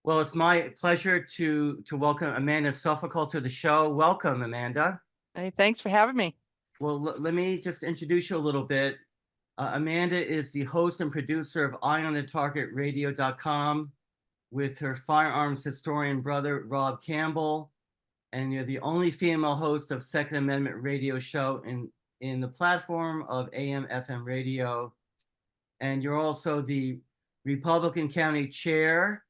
Well, it's my pleasure to welcome Amanda Suffecool to the show. Welcome, Amanda. Hey, thanks for having me. Well, let me just introduce you a little bit. Amanda is the host and producer of EyeOnTheTargetRadio.com with her firearms historian brother, Rob Campbell, and you're the only female host of Second Amendment radio show in the platform of AM/FM radio. And you're also the Republican County Chair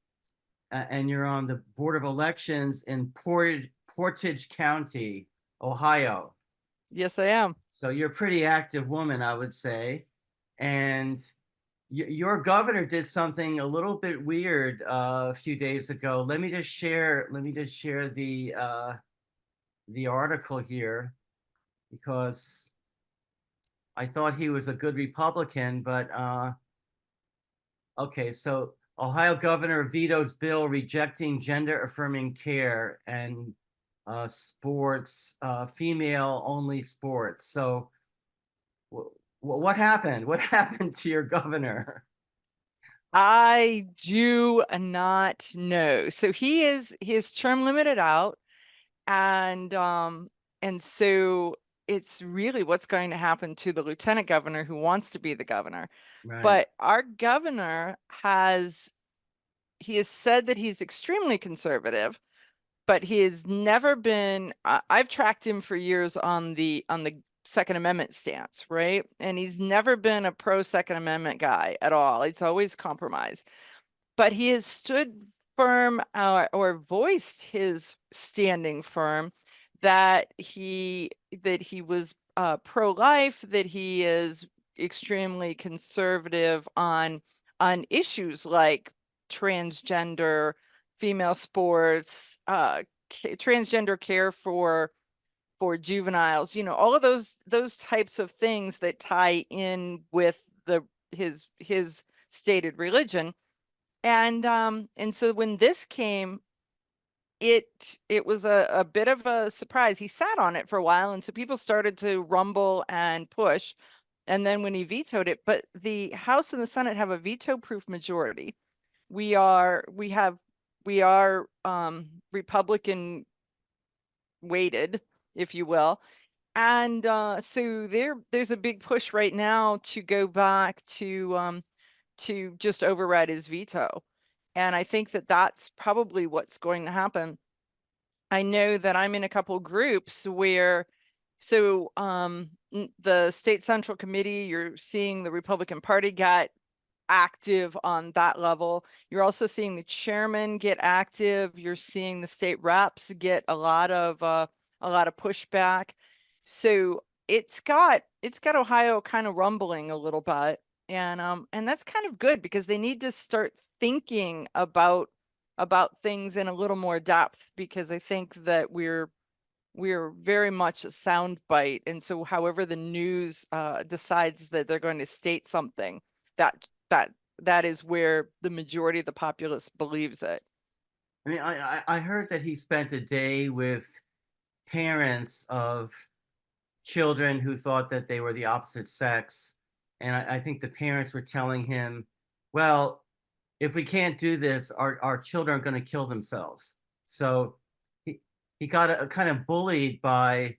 and you're on the Board of Elections in Portage County, Ohio. Yes, I am. So you're a pretty active woman, I would say. And your governor did something a little bit weird a few days ago. Let me just share. The article here because I thought he was a good Republican, but okay. So Ohio governor vetoes bill rejecting gender affirming care and sports, female only sports. So what happened? What happened to your governor? I do not know. So he is his term limited out, and so it's really what's going to happen to the lieutenant governor who wants to be the governor. Right, But our governor he has said that he's extremely conservative, but he has never been I've tracked him for years on the Second Amendment stance, right? And he's never been a pro Second Amendment guy at all. It's always compromise. But he has stood firm or voiced his standing firm that he was pro-life, that he is extremely conservative on issues like transgender, female sports, transgender care for juveniles, all of those types of things that tie in with his stated religion. And so when this came, it was a bit of a surprise. He sat on it for a while, and so people started to rumble and push. And then when he vetoed it, but the House and the Senate have a veto-proof majority. We are Republican weighted, if you will. And so there's a big push right now to go back to just override his veto. And I think that that's probably what's going to happen. I know that I'm in a couple groups where, the state central committee, you're seeing the Republican Party got active on that level. You're also seeing the chairman get active. You're seeing the state reps get a lot of pushback. So it's got Ohio kind of rumbling a little bit. And that's kind of good because they need to start thinking about things in a little more depth, because I think that we're very much a sound bite. And so however the news decides that they're going to state something, that is where the majority of the populace believes it. I mean, I heard that he spent a day with parents of children who thought that they were the opposite sex, and I think the parents were telling him, "Well, if we can't do this, our children are going to kill themselves." So he he got kind of bullied by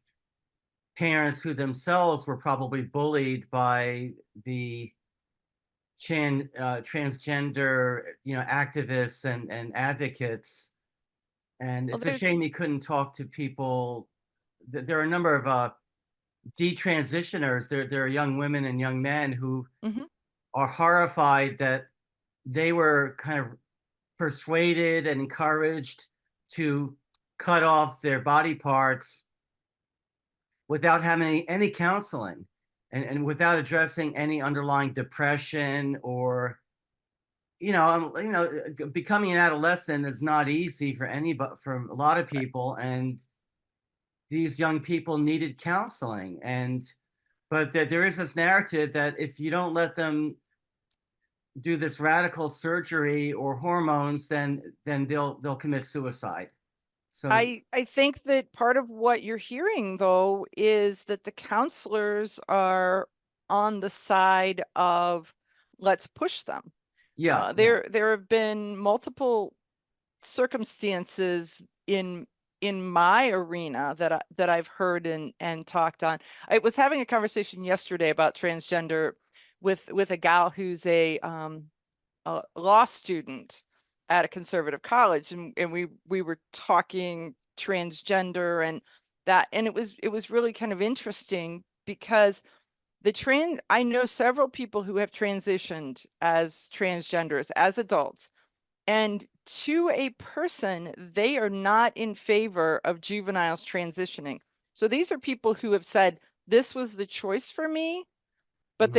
parents who themselves were probably bullied by the transgender, activists and advocates. And Well, it's a shame there's he couldn't talk to people. There are a number of detransitioners. There are young women and young men who Mhm. are horrified that they were kind of persuaded and encouraged to cut off their body parts without having any counseling and without addressing any underlying depression or becoming an adolescent is not easy for anybody, for a lot of Correct. people, and these young people needed counseling. And but there is this narrative that if you don't let them do this radical surgery or hormones, then they'll commit suicide. So I think that part of what you're hearing, though, is that the counselors are on the side of let's push them. yeah, yeah, There have been multiple. circumstances in my arena that I've heard and talked on. I was having a conversation yesterday about transgender with a gal who's a law student at a conservative college, and we were talking transgender and that, and it was really kind of interesting because I know several people who have transitioned as transgenders as adults, and to a person, they are not in favor of juveniles transitioning. So these are people who have said, this was the choice for me, but Mhm.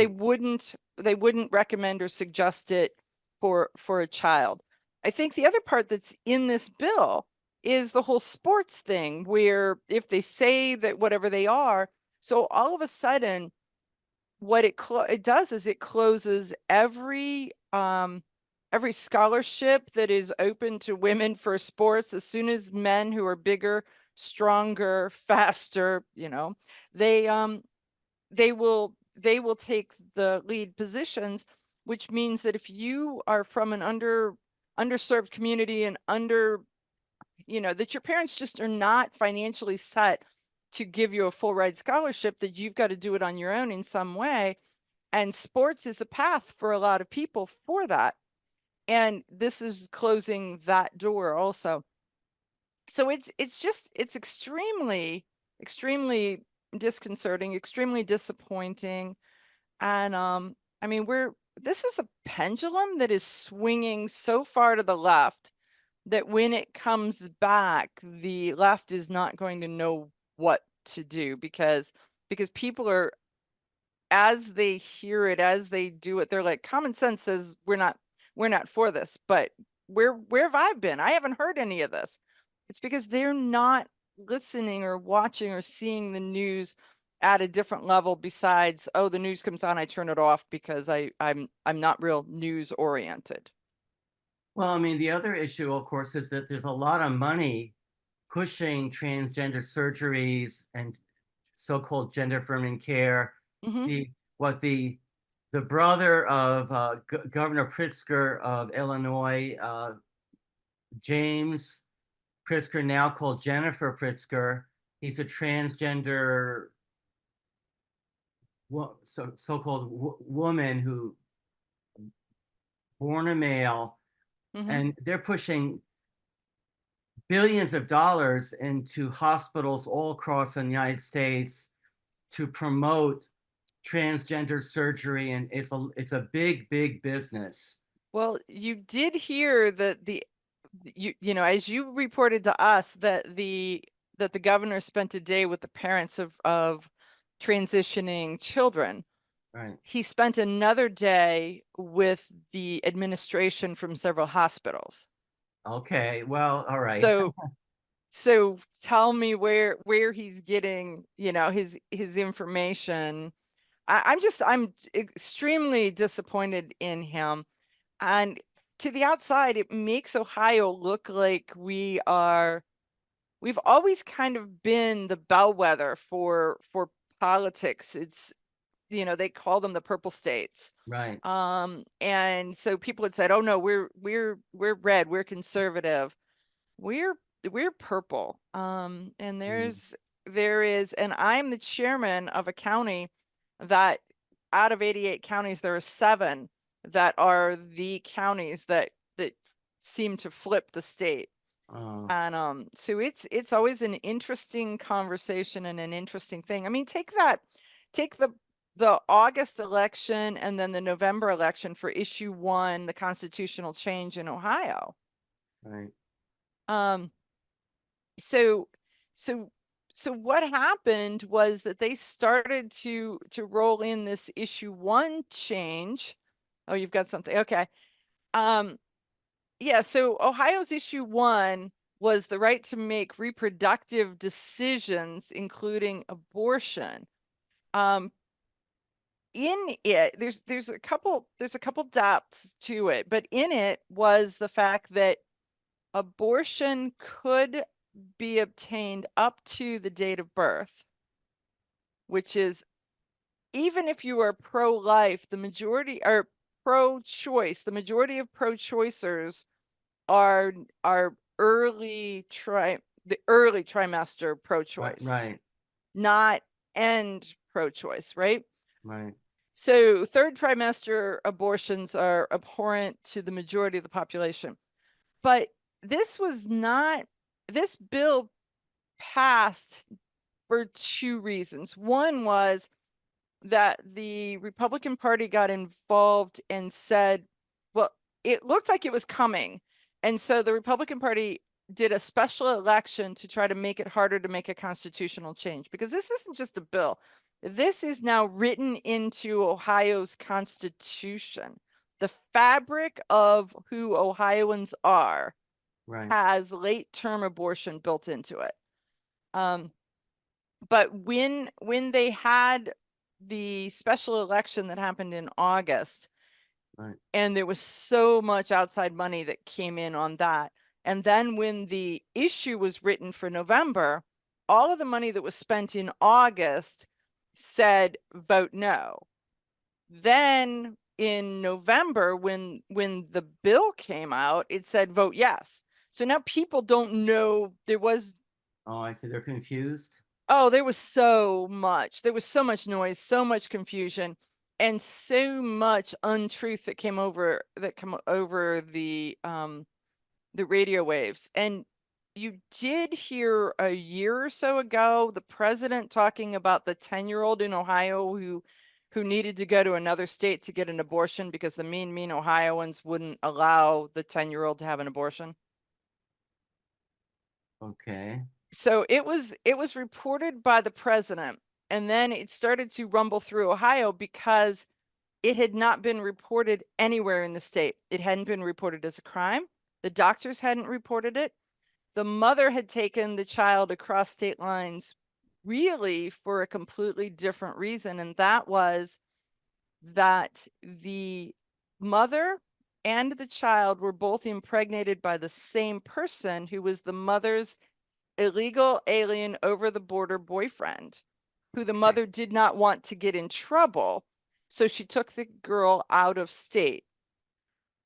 they wouldn't recommend or suggest it for a child. I think the other part that's in this bill is the whole sports thing, where if they say that whatever they are, so all of a sudden what it does is it closes every scholarship that is open to women for sports. As soon as men who are bigger, stronger, faster, they they will take the lead positions, which means that if you are from an underserved community and that your parents just are not financially set to give you a full ride scholarship, that you've got to do it on your own in some way. And sports is a path for a lot of people for that. And this is closing that door also. So it's extremely disconcerting, extremely disappointing. And I mean, this is a pendulum that is swinging so far to the left that when it comes back, the left is not going to know what to do, because people are, as they hear it, as they do it, they're like, common sense says we're not for this, but where have I been? I haven't heard any of this. It's because they're not listening or watching or seeing the news at a different level, besides, oh, the news comes on, I turn it off because I'm not real news oriented. Well, I mean, the other issue, of course, is that there's a lot of money pushing transgender surgeries and so-called gender affirming care. Hmm. The brother of Governor Pritzker of Illinois, James Pritzker, now called Jennifer Pritzker, he's a transgender so-called woman who born a male, Hmm. and they're pushing billions of dollars into hospitals all across the United States to promote transgender surgery, and it's a big business. Well, you did hear that as you reported to us, that the governor spent a day with the parents of transitioning children. Right. He spent another day with the administration from several hospitals. Okay. Well, all right. So so tell me where he's getting, his information. I'm extremely disappointed in him. And to the outside, it makes Ohio look like we've always kind of been the bellwether for politics. It's, they call them the purple states. Right. And so people had said, "Oh no, we're red, we're conservative. We're we're purple." And Mm. there is, and I'm the chairman of a county that, out of 88 counties, there are 7 that are the counties that seem to flip the state. Uh, And so it's always an interesting conversation and an interesting thing. I mean, take the August election and then the November election for issue 1, the constitutional change in Ohio. right. Um, so so so what happened was that they started to roll in this issue 1 change. Oh, you've got something. Okay. Um, yeah, so Ohio's issue 1 was the right to make reproductive decisions, including abortion. Um, in it, there's a couple depths to it, but in it was the fact that abortion could be obtained up to the date of birth, which is, even if you are pro-life, the majority are pro-choice. The majority of pro-choicers are the early trimester Right, pro-choice, right, not end pro-choice, right? right, So third trimester abortions are abhorrent to the majority of the population. But this bill passed for two reasons. One was that the Republican Party got involved and said, well, it looked like it was coming. And so the Republican Party did a special election to try to make it harder to make a constitutional change, because this isn't just a bill. This is now written into Ohio's constitution. The fabric of who Ohioans are right. has late term abortion built into it. But when they had the special election that happened in August, Right. and there was so much outside money that came in on that, and then when the issue was written for November, all of the money that was spent in August said vote no. Then in November, when the bill came out, it said vote yes. So now people don't know. Oh, I see. They're confused. There was so much. There was so much noise, so much confusion, and so much untruth that came over the radio waves. And you did hear a year or so ago the president talking about the 10-year-old in Ohio who needed to go to another state to get an abortion because the mean Ohioans wouldn't allow the 10-year-old to have an abortion. Okay. So it was reported by the president, and then it started to rumble through Ohio because it had not been reported anywhere in the state. It hadn't been reported as a crime. The doctors hadn't reported it. The mother had taken the child across state lines really for a completely different reason, and that was that the mother and the child were both impregnated by the same person who was the mother's illegal alien over the border boyfriend, who the Okay. mother did not want to get in trouble. So she took the girl out of state.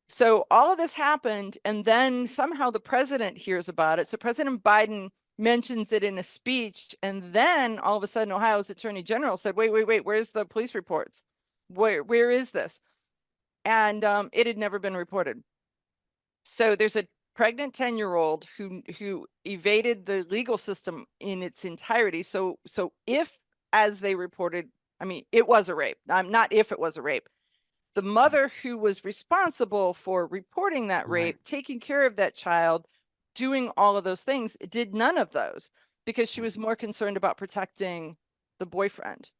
So all of this happened, and then somehow the president hears about it. So President Biden mentions it in a speech, and then all of a sudden Ohio's attorney general said, wait, where's the police reports? Where is this? And it had never been reported. So there's a pregnant 10-year-old who evaded the legal system in its entirety. So if, as they reported, I mean, it was a rape. Not if it was a rape. The mother who was responsible for reporting that Right. rape, taking care of that child, doing all of those things, did none of those because she was more concerned about protecting the boyfriend.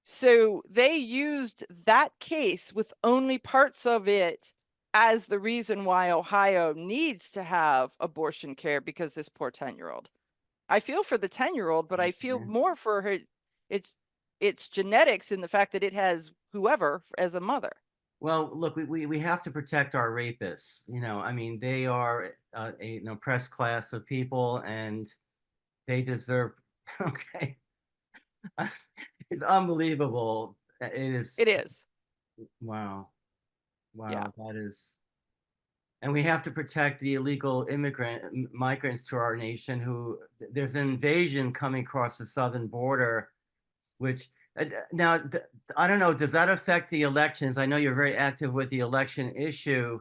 So they used that case with only parts of it as the reason why Ohio needs to have abortion care, because this poor 10-year-old. I feel for the 10-year-old, but I feel Okay. more for her. It's genetics in the fact that it has whoever as a mother. Well, look, we have to protect our rapists. I mean, they are an oppressed class of people, and they deserve. Okay. It's unbelievable. It is. It is. Wow. Yeah. Wow. That is. And we have to protect the illegal migrants to our nation who there's an invasion coming across the southern border, which now I don't know, does that affect the elections? I know you're very active with the election issue.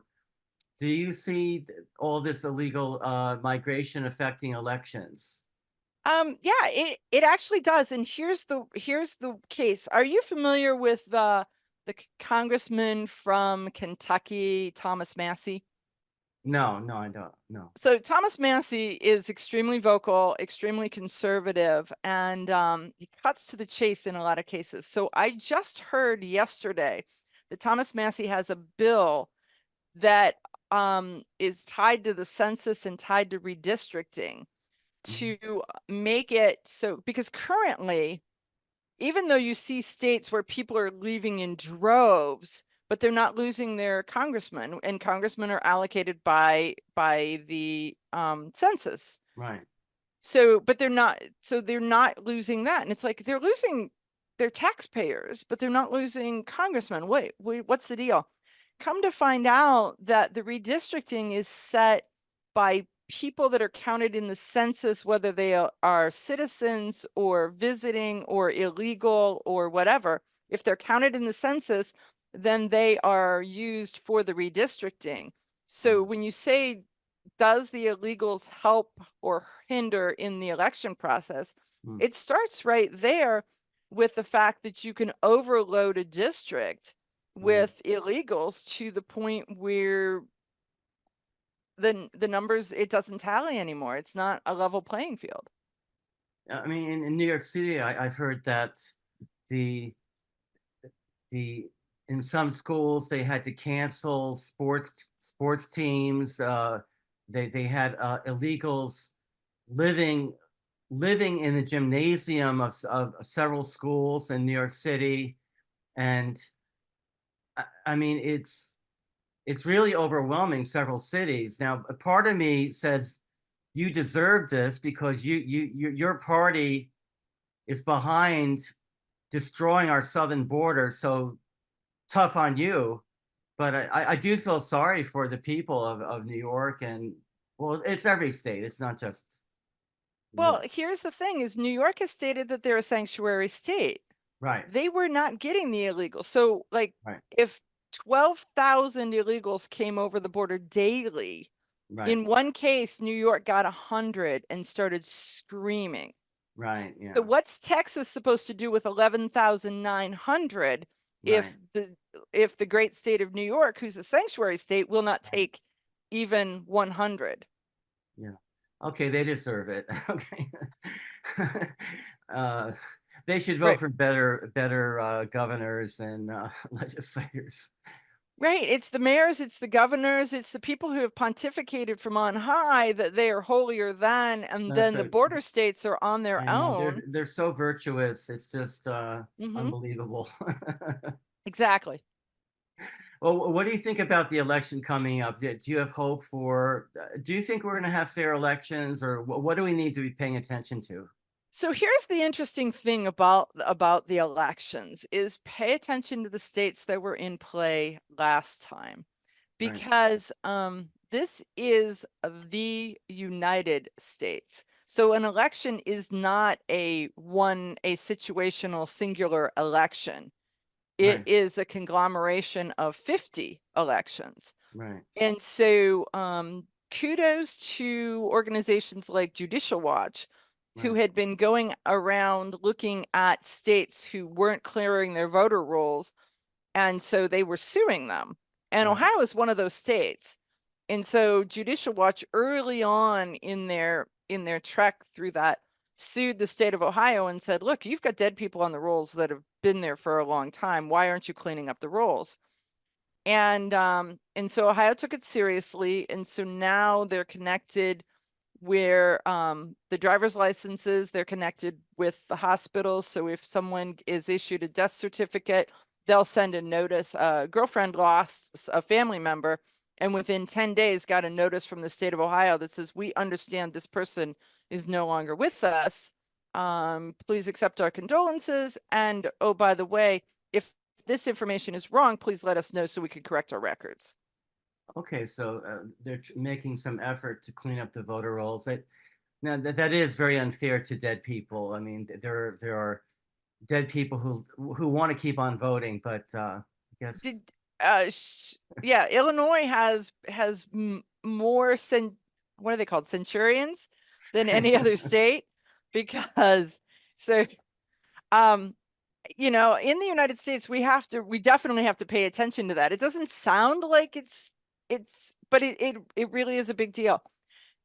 Do you see all this illegal migration affecting elections? Yeah, it actually does. And here's the case. Are you familiar with the congressman from Kentucky, Thomas Massey? No, no, I don't. No. So Thomas Massey is extremely vocal, extremely conservative, and he cuts to the chase in a lot of cases. So I just heard yesterday that Thomas Massey has a bill that is tied to the census and tied to redistricting Mhm. to make it so, because currently, even though you see states where people are leaving in droves, but they're not losing their congressmen, and congressmen are allocated by the census. Right. So, but they're not losing that. And it's like they're losing their taxpayers, but they're not losing congressmen. Wait, what's the deal? Come to find out that the redistricting is set by people that are counted in the census, whether they are citizens or visiting or illegal or whatever. If they're counted in the census, then they are used for the redistricting. So when you say, does the illegals help or hinder in the election process? Mm, It starts right there with the fact that you can overload a district right. with illegals to the point where the numbers, it doesn't tally anymore. It's not a level playing field. I mean, in New York City, I've heard that the the in some schools they had to cancel sports teams. They had illegals living in the gymnasium of several schools in New York City, and I mean it's really overwhelming several cities. Now, a part of me says you deserve this because your party is behind destroying our southern border. So tough on you. But I do feel sorry for the people of New York, and well, it's every state. It's not just New Well, York. here's the thing is New York has stated that they're a sanctuary state. Right, They were not getting the illegals. So like right, if 12,000 illegals came over the border daily, right, in one case, New York got 100 and started screaming. right. So Yeah, what's Texas supposed to do with 11,900 right. if the great state of New York, who's a sanctuary state, will not Right. take even 100? Yeah. Okay, they deserve it. Okay. uh, they should vote Right. for better governors and legislators. Right. It's the mayors, it's the governors, it's the people who have pontificated from on high that they are holier than, and That's then the so. border states are on their I know own. they're so virtuous. It's just Hmm. unbelievable. Exactly. Well, what do you think about the election coming up? Do you have hope for? Do you think we're going to have fair elections, or what do we need to be paying attention to? So here's the interesting thing about the elections is pay attention to the states that were in play last time, Right, because this is the United States. So an election is not a situational singular election. It right, is a conglomeration of 50 elections. right, And so kudos to organizations like Judicial Watch, who right, had been going around looking at states who weren't clearing their voter rolls, and so they were suing them. And right. Ohio is one of those states. And so Judicial Watch early on in their trek through that sued the state of Ohio and said, "Look, you've got dead people on the rolls that have been there for a long time. Why aren't you cleaning up the rolls?" And so Ohio took it seriously, and so now they're connected where the driver's licenses, they're connected with the hospitals. So if someone is issued a death certificate, they'll send a notice. A girlfriend lost a family member and within 10 days got a notice from the state of Ohio that says, we understand this person is no longer with us. Please accept our condolences. And oh, by the way, if this information is wrong, please let us know so we can correct our records. Okay, so they're making some effort to clean up the voter rolls. Now that is very unfair to dead people. I mean, there are dead people who want to keep on voting, but I guess Did yeah, Illinois has more what are they called, centurions, than any other state, because so um in the United States we definitely have to pay attention to that. It doesn't sound like it's but it really is a big deal.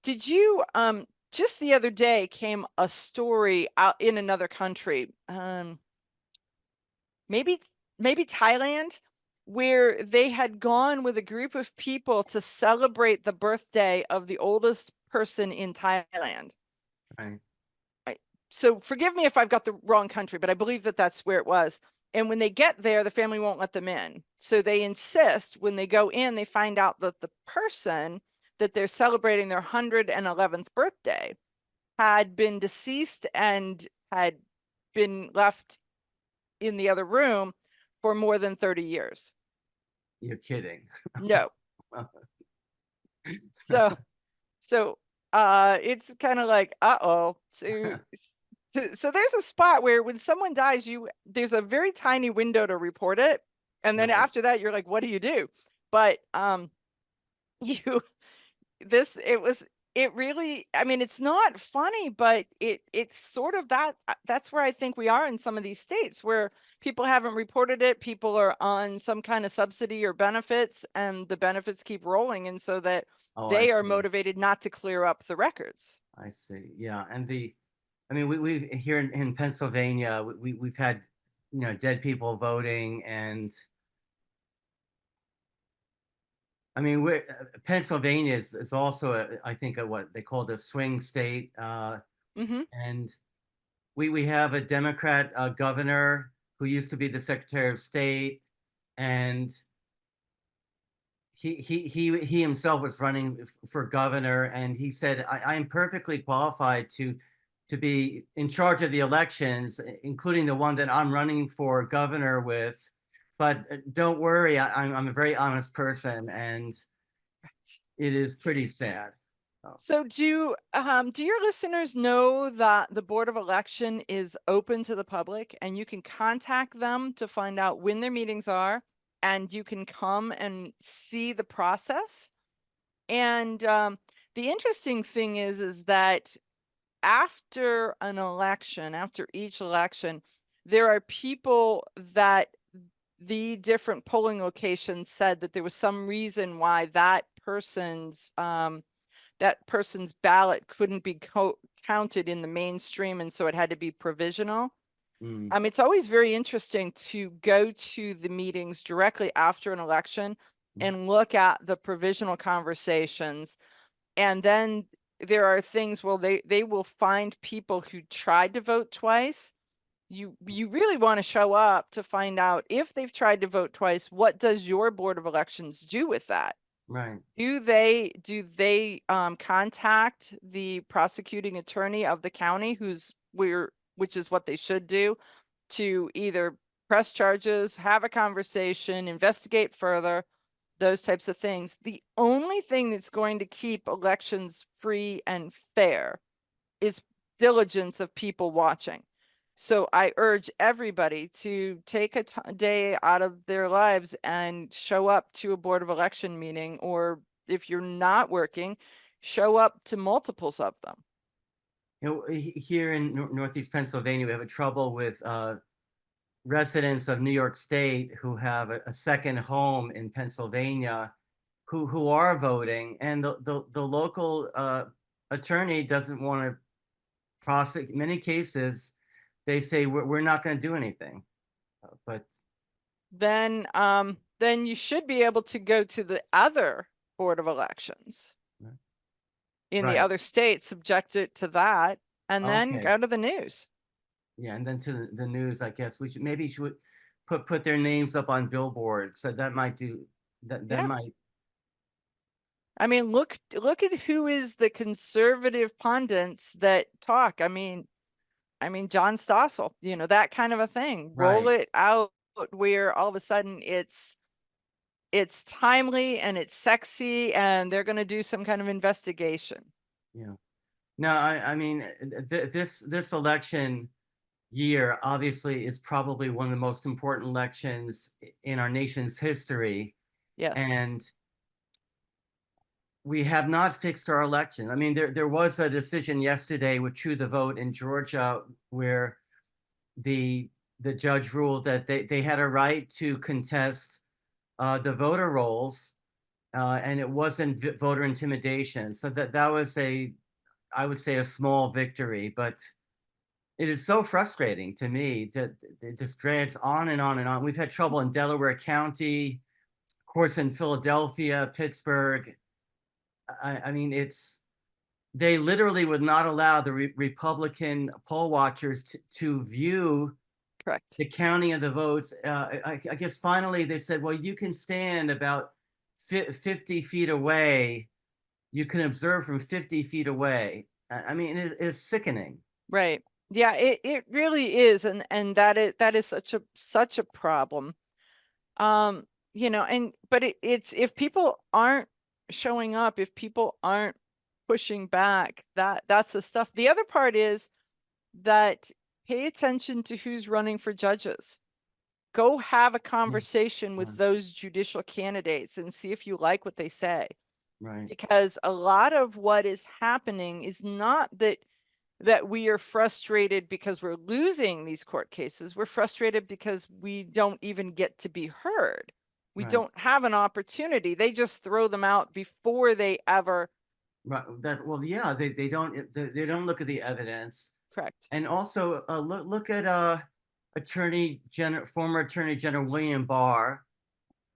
Did you just the other day came a story out in another country, maybe maybe Thailand, where they had gone with a group of people to celebrate the birthday of the oldest person in Thailand. right, So forgive me if I've got the wrong country, but I believe that that's where it was. And when they get there, the family won't let them in. So they insist when they go in, they find out that the person that they're celebrating their 111th birthday had been deceased and had been left in the other room for more than 30 years. You're kidding. No. So, so, it's kind of like, uh-oh. So there's a spot where when someone dies, there's a very tiny window to report it. And then Right. after that, you're like, what do you do? But, you, it really, I mean, it's not funny, but it's sort of that's where I think we are in some of these states where people haven't reported it. People are on some kind of subsidy or benefits, and the benefits keep rolling. And so that Oh, I they are see. motivated not to clear up the records. I see. Yeah. I mean, we've here in Pennsylvania, we've had, dead people voting. And I mean, Pennsylvania is also, I think, what they call the swing state. Hmm. And we have a Democrat governor who used to be the Secretary of State. And he himself was running for governor, and he said, I am perfectly qualified to be in charge of the elections, including the one that I'm running for governor with. But don't worry, I'm a very honest person, and it is pretty sad. Oh, So do your listeners know that the Board of Election is open to the public and you can contact them to find out when their meetings are, and you can come and see the process? And the interesting thing is that after an election, after each election, there are people that the different polling locations said that there was some reason why that person's ballot couldn't be counted in the mainstream, and so it had to be provisional. mm, It's always very interesting to go to the meetings directly after an election mm, and look at the provisional conversations. And then there are things, well, they will find people who tried to vote twice. You really want to show up to find out if they've tried to vote twice, what does your Board of Elections do with that? right. Do they contact the prosecuting attorney of the county, which is what they should do, to either press charges, have a conversation, investigate further, those types of things. The only thing that's going to keep elections free and fair is diligence of people watching. So I urge everybody to take a day out of their lives and show up to a Board of Election meeting, or if you're not working, show up to multiples of them. Here in Northeast Pennsylvania, we have a trouble with residents of New York State who have a second home in Pennsylvania, who are voting, and the local attorney doesn't want to prosecute. Many cases, they say we're not going to do anything. But Then you should be able to go to the other Board of Elections in the right, other states, subject it to that, and then okay, go to the news. yeah, and then to the news, I guess we should put their names up on billboards. So that might do that Yeah. might. I mean, look at who is the conservative pundits that talk. I mean, John Stossel, that kind of a thing. Roll Right. it out where all of a sudden it's timely and it's sexy, and they're going to do some kind of investigation. Yeah. No, I mean, this election year obviously is probably one of the most important elections in our nation's history, Yes. and we have not fixed our election. I mean, there was a decision yesterday with True the Vote in Georgia where the the judge ruled that they had a right to contest the voter rolls, and it wasn't voter intimidation. So that was I would say, a small victory. But it is so frustrating to me that it just drags on and on and on. We've had trouble in Delaware County, of course, in Philadelphia, Pittsburgh. I mean, they literally would not allow the Republican poll watchers to view Correct. the counting of the votes. I guess finally they said, well, you can stand about 50 feet away. You can observe from 50 feet away. I mean, it is sickening. Right. Yeah, it really is, and that is such a problem. Um you know, but it's, if people aren't showing up, if people aren't pushing back, that's the stuff. The other part is that pay attention to who's running for judges. Go have a conversation with Right. those judicial candidates and see if you like what they say. Right. Because a lot of what is happening is not that we are frustrated because we're losing these court cases. We're frustrated because we don't even get to be heard. We Right. don't have an opportunity. They just throw them out before they ever. Right. That, well, yeah, they don't look at the evidence. Correct. And also look at former Attorney General William Barr,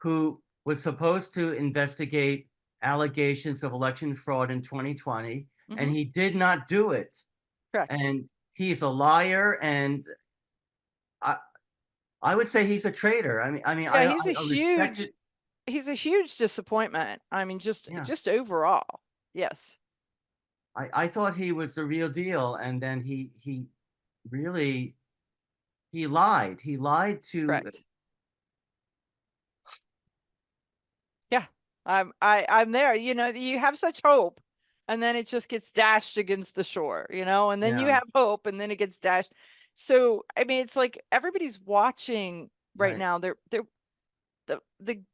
who was supposed to investigate allegations of election fraud in 2020, and Mhm. he did not do it. Correct. And he's a liar, and I I would say he's a traitor. Yeah, I respect it. he's a huge disappointment. I mean, Yeah, just overall. Yes. I thought he was the real deal, and then he really he lied. He lied to. Correct. Yeah. I'm there. You know, you have such hope, and then it just gets dashed against the shore, you know, and then you Yeah, have hope and then it gets dashed. So, I mean, it's like everybody's watching right right, now. The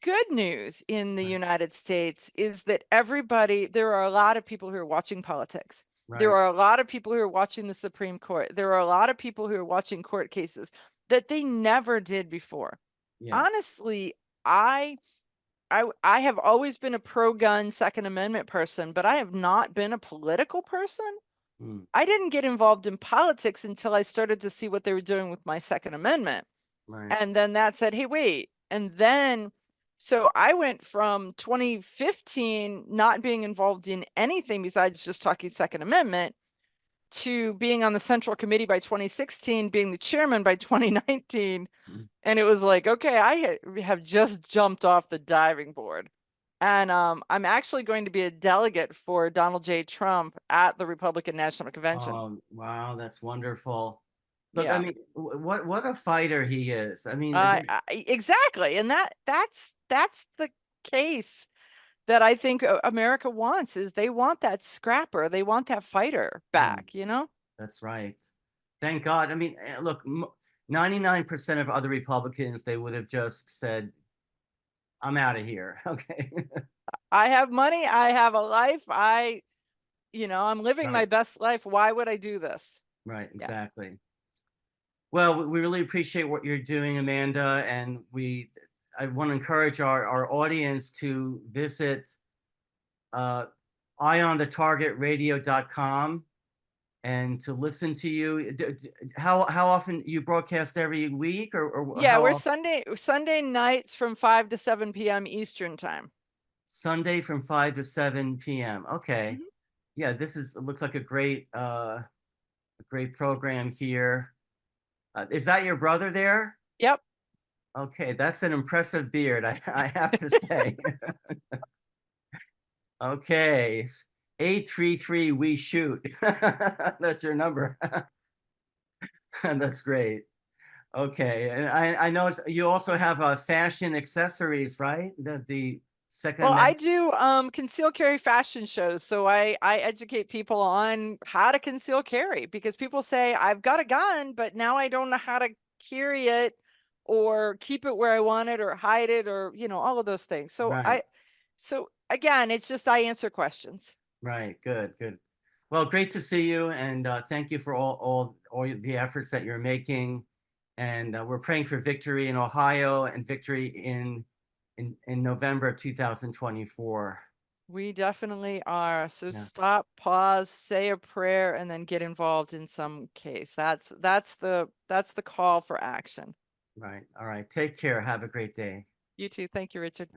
good news in the right, United States is that there are a lot of people who are watching politics. There right. are a lot of people who are watching the Supreme Court. There are a lot of people who are watching court cases that they never did before. Yeah. Honestly, I have always been a pro-gun Second Amendment person, but I have not been a political person. Mm, I didn't get involved in politics until I started to see what they were doing with my Second Amendment. right. And then that said, hey, wait. And then, so I went from 2015 not being involved in anything besides just talking Second Amendment to being on the Central Committee by 2016, being the chairman by 2019. Mm. And it was like, okay, have just jumped off the diving board. And I'm actually going to be a delegate for Donald J. Trump at the Republican National Convention. Wow, that's wonderful. Look, Yeah. what a fighter he is. Exactly. And that's the case that I think America wants, is they want that scrapper. They want that fighter Mm, back, you know? that's right. Thank God. Look, 99% of other Republicans, they would have just said, "I'm out of here." Okay. I have money, I have a life, I'm living my Right, best life. Why would I do this? right, Yeah. exactly. Well, we really appreciate what you're doing, Amanda, and I want to encourage our audience to visit uh, eyeonthetargetradio.com and to listen to you. How often you broadcast every week, or Yeah, how we're often? Sunday nights from 5 to 7 p.m. Eastern time. Sunday from 5 to 7 p.m. Okay. Mhm. Yeah, it looks like a great program here. Is that your brother there? Yep. Okay, that's an impressive beard, I have to say. Okay. 833 we shoot. That's your number. That's great. Okay. And I know you also have fashion accessories, right? The Second Well, I Amendment. do conceal carry fashion shows. So I educate people on how to conceal carry, because people say I've got a gun, but now I don't know how to carry it or keep it where I want it or hide it, or all of those things. Right. So again, it's just I answer questions. Right. Good. Good. Well, great to see you, and thank you for all the efforts that you're making. And we're praying for victory in Ohio and victory in November of 2024. We definitely are. So Yeah. stop, pause, say a prayer, and then get involved in some case. That's the call for action. Right. All right. Take care. Have a great day. You too. Thank you, Richard.